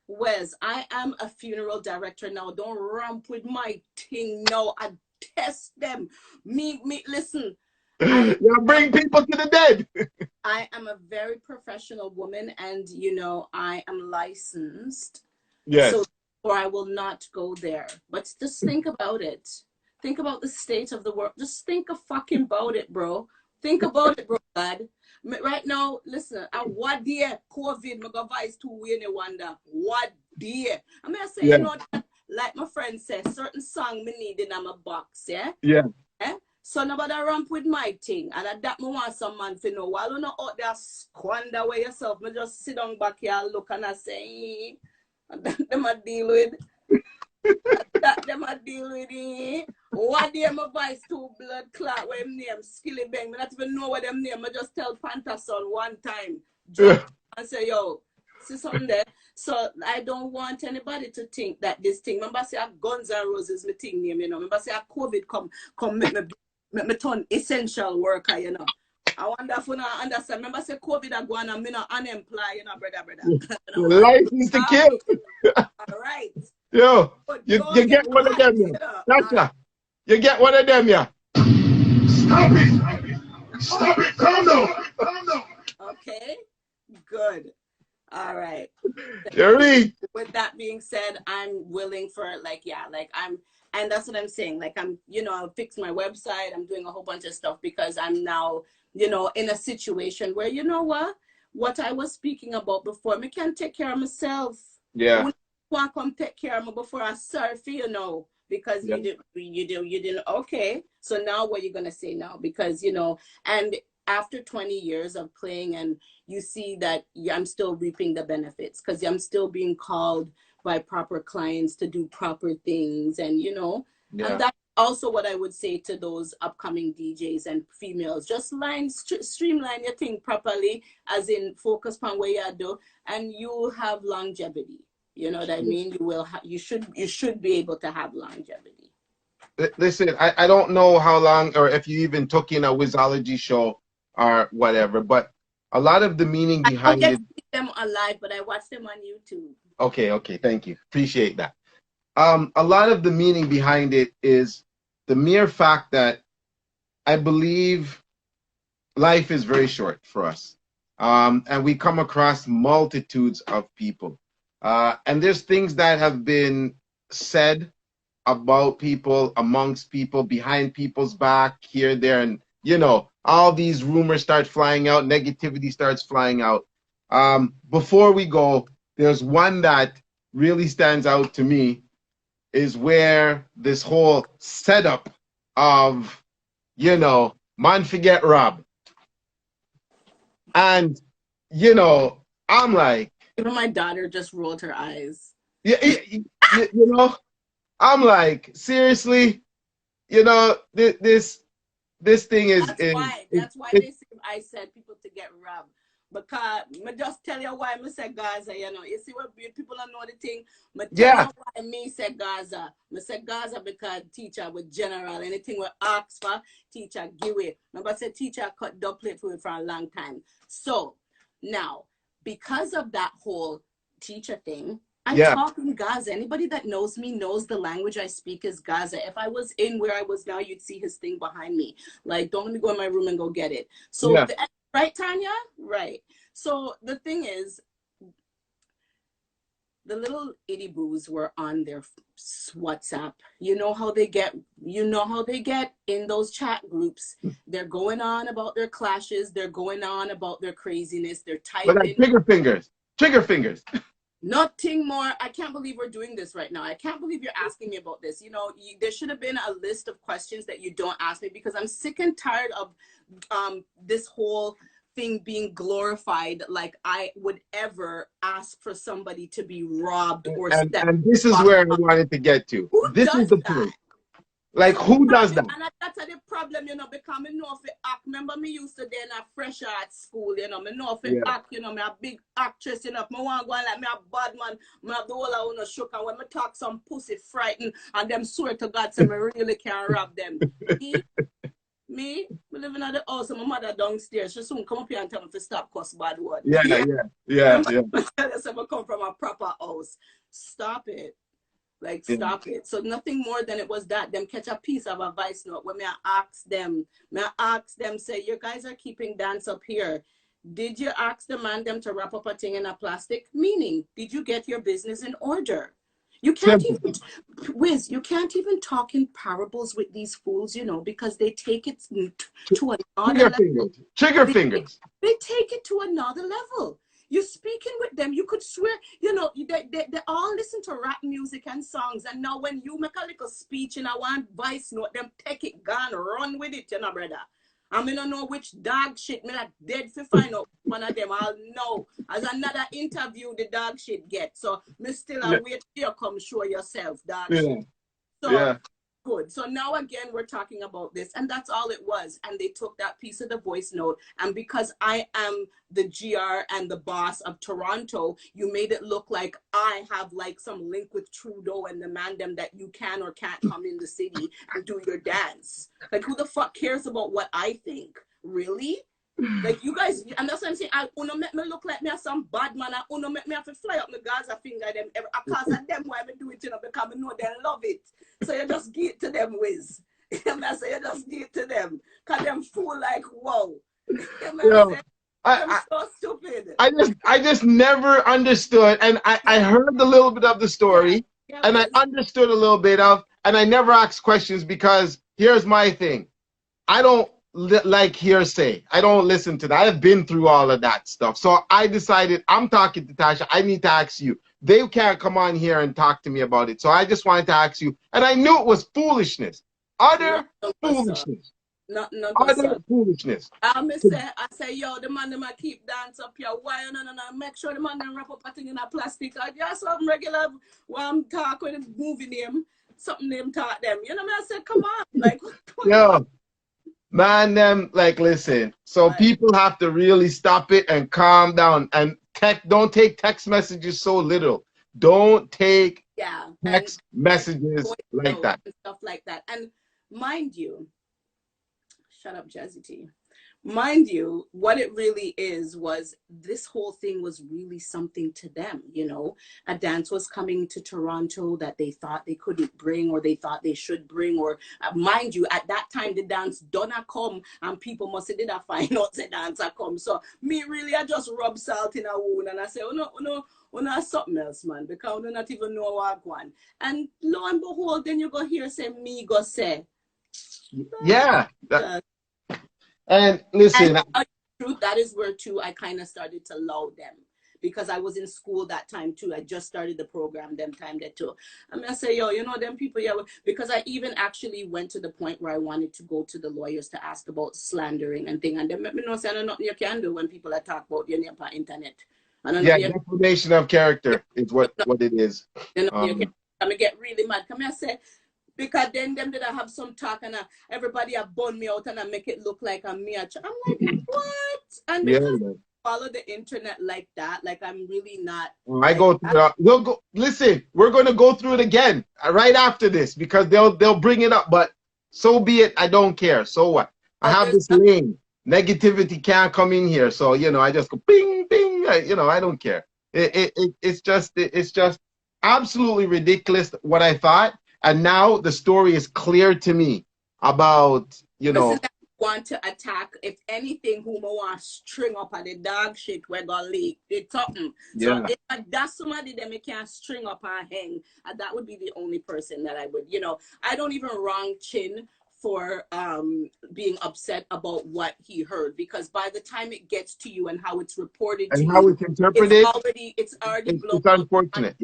Wes, I am a funeral director now. Don't ramp with my thing. No, I test them. Me, listen. You bring people to the dead. I am a very professional woman, and you know I am licensed. Yes. So, or I will not go there. But just think about it. Think about the state of the world. Just think fucking about it, bro. Think about it, bro, God. Right now, listen, what dear COVID, my advice to win a wonder. What dear? I mean, I say, you know, that, like my friend said, certain song me need in my box, yeah? Yeah. Eh? So nobody ramp with my thing. And that me want some man to know. While you not out there squander away yourself, me just sit down back here and look and I say, them a deal with. That them a deal with it. What day my voice to blood clot where him name Skilly Bang. I not even know what them name. I just tell Panther son one time. Jump and say, yo, see something there. So I don't want anybody to think that this thing. Remember, say Guns and Roses, my thing name, you know. Remember, say COVID come make me turn essential worker, you know. I wonder if you not understand. Remember, say COVID are going and me not unemployed, you know, brother. You know, License to kill. all right. Yo, But you don't get one of them, you yeah. know, Tasha, you get one of them, yeah. Stop it! Stop it! Calm down! Calm down! okay, good. All right. You read? With that being said, I'm willing for like, yeah, like and that's what I'm saying. Like I'm, you know, I'll fix my website. I'm doing a whole bunch of stuff because I'm now, you know, in a situation where, you know what I was speaking about before, me can take care of myself. Yeah. Who want to come take care of me before I surf, you know, because Yeah. you didn't, okay. So now what are you going to say now? Because, you know, and after 20 years of playing and you see that I'm still reaping the benefits because I'm still being called by proper clients to do proper things. And, you know, and that's also what I would say to those upcoming DJs and females. Just streamline your thing properly, as in focus on what you do, and you'll have longevity. You know what I mean? You should be able to have longevity. Listen, I don't know how long or if you even took in a Wizology show or whatever, but a lot of the meaning behind I don't it. get to see them alive, but I watch them on YouTube. Okay, thank you. Appreciate that. A lot of the meaning behind it is the mere fact that I believe life is very short for us. And we come across multitudes of people. And there's things that have been said about people, amongst people, behind people's back, here, there, and, you know, all these rumors start flying out, negativity starts flying out. Before we go, there's one that really stands out to me, is where this whole setup of, you know, man forget Rob. And, you know, I'm like, even my daughter just rolled her eyes. yeah, you know, I'm like, seriously, you know, this thing is That's why they say I said people to get robbed. Because me just tell you why me say Gaza, you know. You see what people don't know the thing. Me tell you why me say Gaza. Me say Gaza because teacher with general. Anything we ask for, teacher give it. Remember I said teacher cut double plate for it for a long time. So now, because of that whole teacher thing, I talk in Gaza. Anybody that knows me knows the language I speak is Gaza. If I was in where I was now, you'd see his thing behind me. Like, don't let me go in my room and go get it. So, right, Tanya? Right. So the thing is, the little itty boos were on their WhatsApp. You know how they get in those chat groups. They're going on about their clashes. They're going on about their craziness. They're typing. But like trigger fingers. Nothing more. I can't believe we're doing this right now. I can't believe you're asking me about this. You know, there should have been a list of questions that you don't ask me because I'm sick and tired of this whole thing being glorified like I would ever ask for somebody to be robbed or and this is where I wanted to get to. This is the point. Like, who does that? And that's the problem, you know, because I know if I act, remember me used to then a fresh at school, you know, I know if I act, you know, me a big actress, you know, if I want to go like me a bad man, me have the whole I want to shook, and when me talk some pussy frightened, and them swear to God, say me really can't rob them. Me living at the house, and my mother downstairs, she soon come up here and tell me to stop cuss bad word. Yeah. I come from a proper house. Stop it. Like, stop it. So nothing more than it was that. Them catch a piece of a voice note when I ask them, say, you guys are keeping dance up here. Did you ask the man them to wrap up a thing in a plastic? Meaning, did you get your business in order? You can't even, Wiz, you can't even talk in parables with these fools, you know, because they take it to another level. Trigger fingers. They take it to another level. You're speaking with them, you could swear, you know, they all listen to rap music and songs. And now when you make a little speech in a one voice note, them take it, gone, run with it, you know, brother. I mean, I don't know which dog shit, me like dead for find out one of them. I'll know. As another interview, the dog shit get. So, me still wait till you come show yourself, dog shit. So, Good. So now again, we're talking about this, and that's all it was. And they took that piece of the voice note, and because I am the GR and the boss of Toronto, you made it look like I have like some link with Trudeau and the man them that you can or can't come in the city and do your dance. Like, who the fuck cares about what I think? Really? Like, you guys, and that's what I'm saying. I uno make me look like me as some bad man. I uno make me have to fly up my Gaza finger them because of them why I do it, you know, because I know they love it. So you just give it to them, Wiz. I say you just give it to them. Because them fool like, whoa. Yo, I'm I, so stupid. I just never understood, and I heard a little bit of the story, and I understood a little bit of, and I never asked questions because here's my thing. I don't like hearsay. I don't listen to that. I've been through all of that stuff. So I decided I'm talking to Tasha. I need to ask you. They can't come on here and talk to me about it. So I just wanted to ask you. And I knew it was foolishness. Utter foolishness. Utter foolishness. I say, yo, the man them keep dance up here. Why? No. Make sure the man them wrap up a thing in a plastic. I just some regular when I'm talking with movie name. Something them talk them. You know what I said? Come on. Like, yo. Man, them, like, listen, so people have to really stop it and calm down and don't take text messages so little. Don't take text messages like that. And stuff like that. And mind you, shut up, Jazzy T. Mind you, what it really is was this whole thing was really something to them, you know. A dance was coming to Toronto that they thought they couldn't bring or they thought they should bring. Or mind you, at that time, the dance donna come and people must have did a find out the dance come. So me really, I just rub salt in a wound and I say, oh no, something else, man, because we do not even know what I want. And lo and behold, then you go hear say me go say. Yeah. And listen, and truth, that is where too I kind of started to love them because I was in school that time too. I just started the program them time there too. I'm gonna say, yo, you know them people, yeah, because I even actually went to the point where I wanted to go to the lawyers to ask about slandering and thing, and they let me know saying nothing you can do when people are talk about your name on internet. Defamation of character is what it is. You know, you can, I'm gonna get really mad. Come here, say. Because then them did I have some talk and everybody have bun me out and I make it look like I'm me. I'm like, what? And because I follow the internet like that, like I'm really not. I go through it. We'll go. Listen, we're going to go through it again right after this because they'll bring it up. But so be it. I don't care. So what? I have this lane. Negativity can't come in here. So you know, I just go bing bing. You know, I don't care. It's just absolutely ridiculous what I thought. And now the story is clear to me about, you know. Want to attack, if anything, whom I want to string up at the dog shit, we're going to leak. It's something. So if that's somebody that me can string up and hang, that would be the only person that I would, you know. I don't even wrong Chin for being upset about what he heard, because by the time it gets to you and how it's reported to how it's interpreted, it's already blown. It's unfortunate,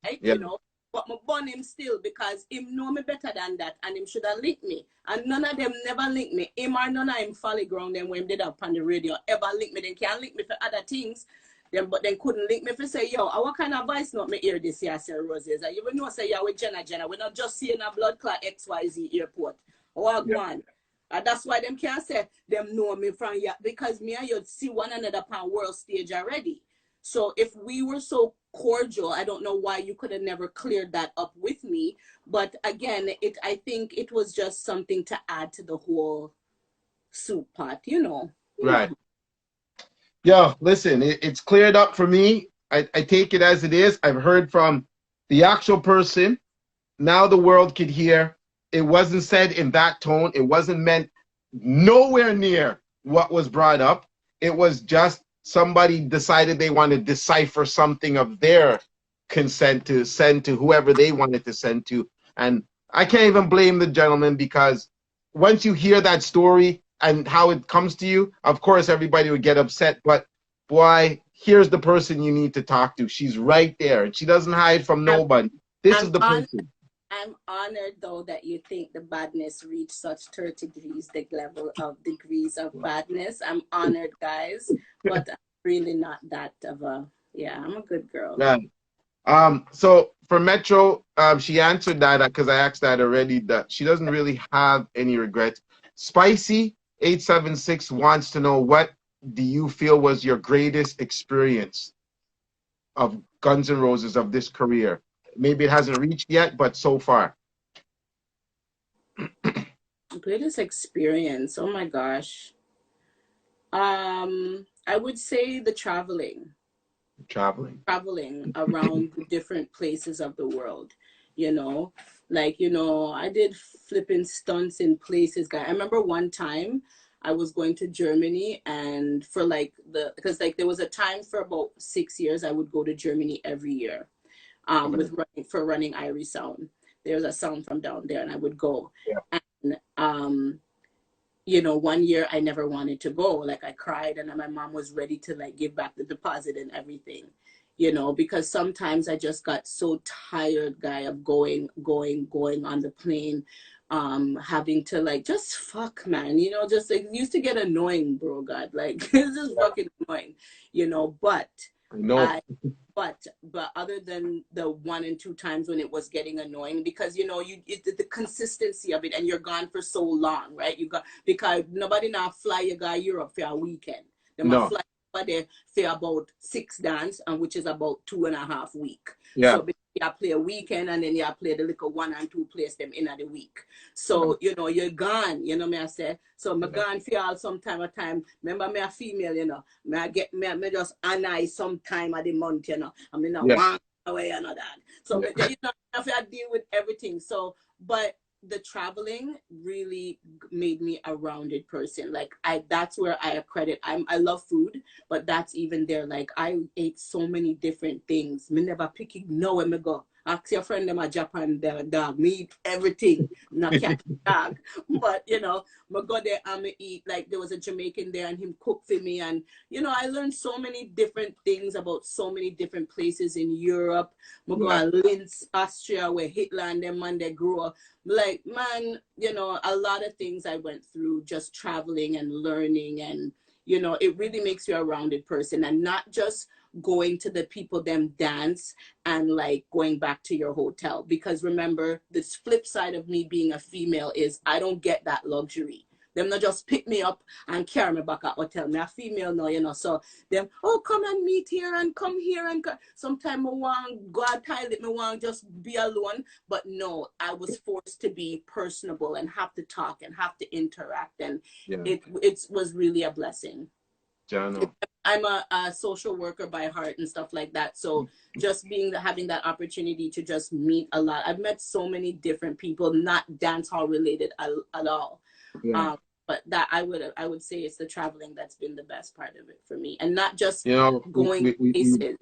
right? You know. But I burn him still because him know me better than that and him should have linked me. And none of them never linked me. Him or none of him folly ground them when they did up on the radio ever link me. They can't link me for other things. But they couldn't link me for say, yo, what kind of voice not me hear this year, Sir Roses? You even know say yeah with Jenna. We're not just seeing a blood clot XYZ airport. Or go on. And that's why them can't say them know me from here because me and you see one another on world stage already. So if we were so cordial, I don't know why you could have never cleared that up with me. But again, I think it was just something to add to the whole soup pot, you know. Right. Yo, listen, it's cleared up for me. I take it as it is. I've heard from the actual person. Now the world could hear. It wasn't said in that tone. It wasn't meant nowhere near what was brought up. It was just somebody decided they want to decipher something of their consent to send to whoever they wanted to send to. And I can't even blame the gentleman because once you hear that story and how it comes to you, of course, everybody would get upset. But boy, here's the person you need to talk to. She's right there and she doesn't hide from nobody. This is the person. I'm honored, though, that you think the badness reached such 30 degrees, the level of degrees of badness. I'm honored, guys, but I'm really not that of a, I'm a good girl. Right. So for Metro, she answered that because I asked that already. That she doesn't really have any regrets. Spicy 876 wants to know, what do you feel was your greatest experience of Guns N' Roses, of this career? Maybe it hasn't reached yet, but so far. Greatest experience. Oh my gosh. I would say the traveling. Traveling around the different places of the world, you know, like, you know, I did flipping stunts in places, guy. I remember one time I was going to Germany, and for like because like there was a time for about 6 years I would go to Germany every year, with running Irie Sound. There's a sound from down there, and I would go. Yeah. And you know, one year I never wanted to go. Like I cried, and my mom was ready to like give back the deposit and everything, you know, because sometimes I just got so tired, guy, of going on the plane, having to like just fuck, man, you know, just like it used to get annoying, bro. God, like it's just fucking annoying, you know. But I know. but other than the 1 and 2 times when it was getting annoying, because you know the consistency of it, and you're gone for so long, right? You got, because nobody now fly you guy Europe for a weekend. They might fly over there for about 6 dance, and which is about 2.5 weeks. Yeah. So you play a weekend, and then you play the little 1 and 2 place them in the week. So you know you're gone. You know me I say. So I'm gone for y'all sometime a time. Remember me a female, you know. Me just annoy sometime of the month, you know. I mean, one away, you know that. So you know, I have to deal with everything. So, but the traveling really made me a rounded person. Like that's where I accredit. I love food, but that's even there. Like I ate so many different things. Me never picking no where me go. Ask your friend them a Japan their dog. Me eat everything. Not cat dog. But you know, me go there and me eat. Like there was a Jamaican there and him cook for me. And you know, I learned so many different things about so many different places in Europe. Me go to Linz, Austria, where Hitler and them man they grew up. Like, man, you know, a lot of things I went through just traveling and learning, and you know, it really makes you a rounded person, and not just going to the people them dance and like going back to your hotel. Because remember, this flip side of me being a female is I don't get that luxury. Them not just pick me up and carry me back at hotel. Me a female now, you know. So them, oh, come and meet here and come here and come. Sometimes I want go out toilet, me want just be alone. But no, I was forced to be personable and have to talk and have to interact, and it was really a blessing. Jano. I'm a social worker by heart and stuff like that. So just having that opportunity to just meet a lot. I've met so many different people, not dance hall related at all. Yeah. But that I would say it's the traveling that's been the best part of it for me, and not just going places.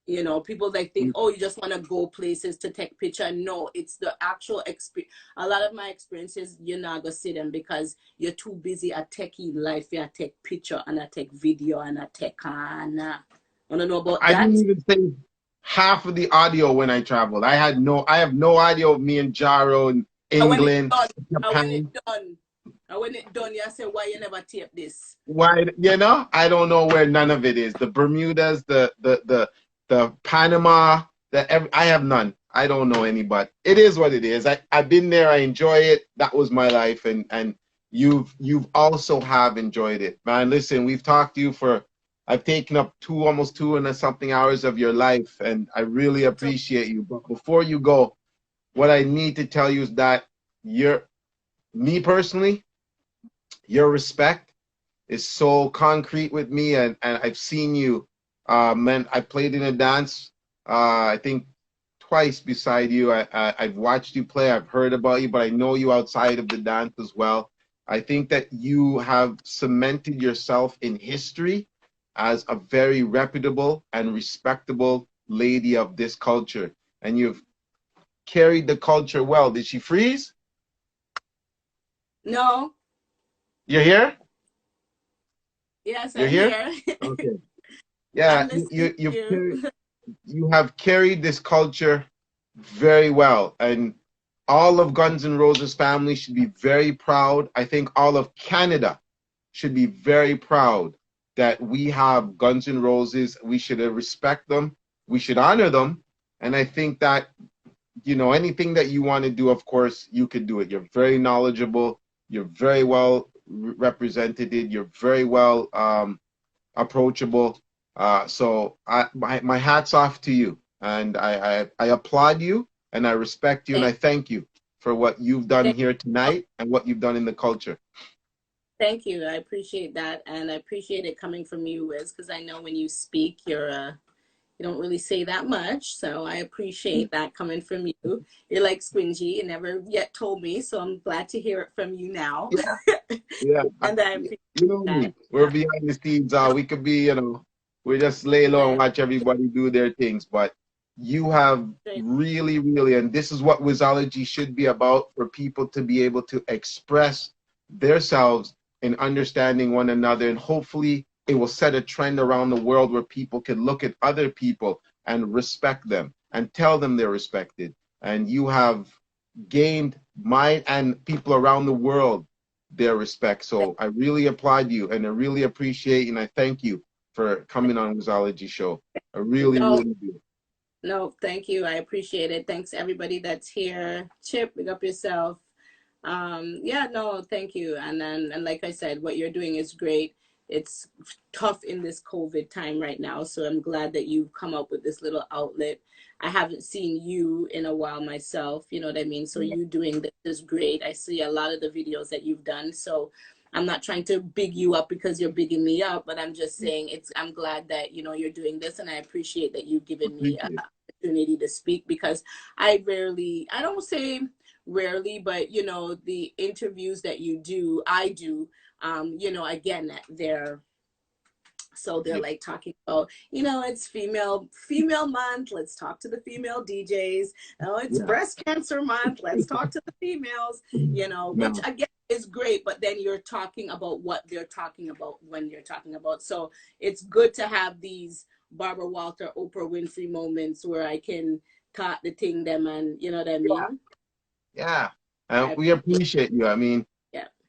You know, people like think, oh, you just want to go places to take picture. No, it's the actual experience. A lot of my experiences, you're not gonna see them because you're too busy at techie life. You take picture and I take video and I take wanna know about that? I didn't even say half of the audio when I traveled. I have no audio of me and Jaro in England, Japan. When it done, you say, why you never tape this? Why, you know, I don't know where none of it is. The Bermudas, the Panama, I have none. I don't know any, but it is what it is. I've been there. I enjoy it. That was my life, and you've also have enjoyed it, man. Listen, we've talked to you I've taken up almost 2 and something hours of your life, and I really appreciate you. But before you go, what I need to tell you is that me personally, your respect is so concrete with me, and I've seen you. Man, I played in a dance, I think twice beside you. I've watched you play, I've heard about you, but I know you outside of the dance as well. I think that you have cemented yourself in history as a very reputable and respectable lady of this culture. And you've carried the culture well. Did she freeze? No. You're here? Yes, You're I'm here? Okay. Yeah, you have carried this culture very well, and all of Guns N' Roses family should be very proud. I think all of Canada should be very proud that we have Guns N' Roses. We should respect them. We should honor them. And I think that you know, anything that you want to do, of course, you could do it. You're very knowledgeable. You're very well represented. You're very well approachable. So my hat's off to you, and I applaud you, and I respect you, and I thank you for what you've done here tonight and what you've done in the culture. Thank you. I appreciate that, and I appreciate it coming from you, Wiz, because I know when you speak, you don't really say that much. So I appreciate that coming from you. You're like Squingy. You never yet told me, so I'm glad to hear it from you now. Yeah. And I appreciate you know me. We're behind the scenes. We could be, you know, we just lay low and watch everybody do their things. But you have really, really, and this is what Wizology should be about, for people to be able to express themselves in understanding one another, and hopefully it will set a trend around the world where people can look at other people and respect them and tell them they're respected. And you have gained my and people around the world their respect. So I really applaud you, and I really appreciate, and I thank you for coming on Wizology Show. I really, really do. No, thank you. I appreciate it. Thanks everybody that's here. Chip, big up yourself. Yeah, no, thank you. And like I said, what you're doing is great. It's tough in this COVID time right now, so I'm glad that you've come up with this little outlet. I haven't seen you in a while myself, you know what I mean? So you doing this is great. I see a lot of the videos that you've done, so I'm not trying to big you up because you're bigging me up, but I'm just saying I'm glad that, you know, you're doing this, and I appreciate that you've given me an opportunity to speak, because I don't say rarely, but you know, the interviews that you do, I do, you know, again, they're like talking about, you know, it's female month, let's talk to the female DJs. Oh, it's breast cancer month, let's talk to the females, you know, which again is great, but then you're talking about what they're talking about when you're talking about. So it's good to have these Barbara Walter, Oprah Winfrey moments where I can talk the thing them, and you know what I mean? Yeah. We appreciate you. I mean,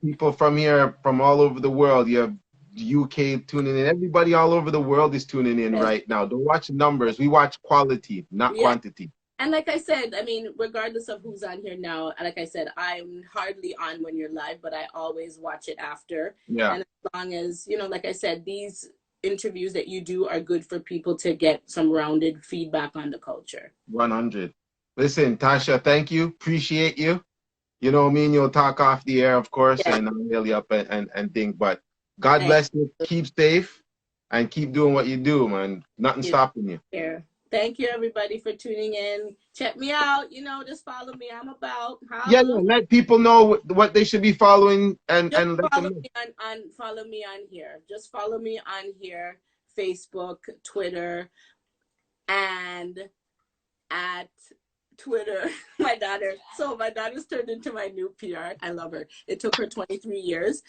people from here, from all over the world, you have UK tuning in. Everybody all over the world is tuning in right now. Don't watch numbers. We watch quality, not quantity. And like I said, I mean, regardless of who's on here now, like I said, I'm hardly on when you're live, but I always watch it after. Yeah. And as long as, you know, like I said, these interviews that you do are good for people to get some rounded feedback on the culture. 100. Listen, Tasha, thank you. Appreciate you. You know, me and you'll talk off the air, of course, and I'll mail you up and think. But God bless you. Keep safe and keep doing what you do, man. Nothing stopping you. Yeah. Thank you, everybody, for tuning in. Check me out. You know, just follow me. I'm about. Yeah, let people know what they should be following, and follow me on here. Just follow me on here, Facebook, Twitter, and at Twitter, my daughter's turned into my new PR. I love her. It took her 23 years.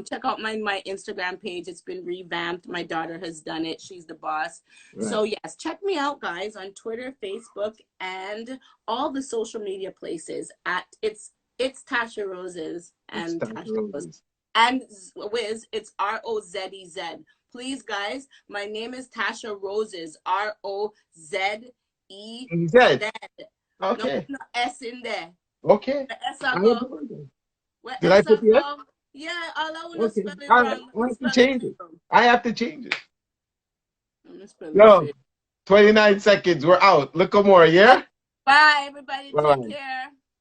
Check out my Instagram page. It's been revamped. My daughter has done it. She's the boss. Right. So yes, check me out, guys, on Twitter, Facebook, and all the social media places. It's TASHA ROZEZ and TASHA ROZEZ. And Wiz, it's ROZEZ. Please, guys, my name is TASHA ROZEZ. ROZEZ. Okay. No S in there. Okay. The S I go. Did I put the S? Yeah, all I want to spell it wrong. I have to change it. I have to change it. No. 29 seconds. We're out. Look more, yeah? Bye, everybody. Bye. Take care.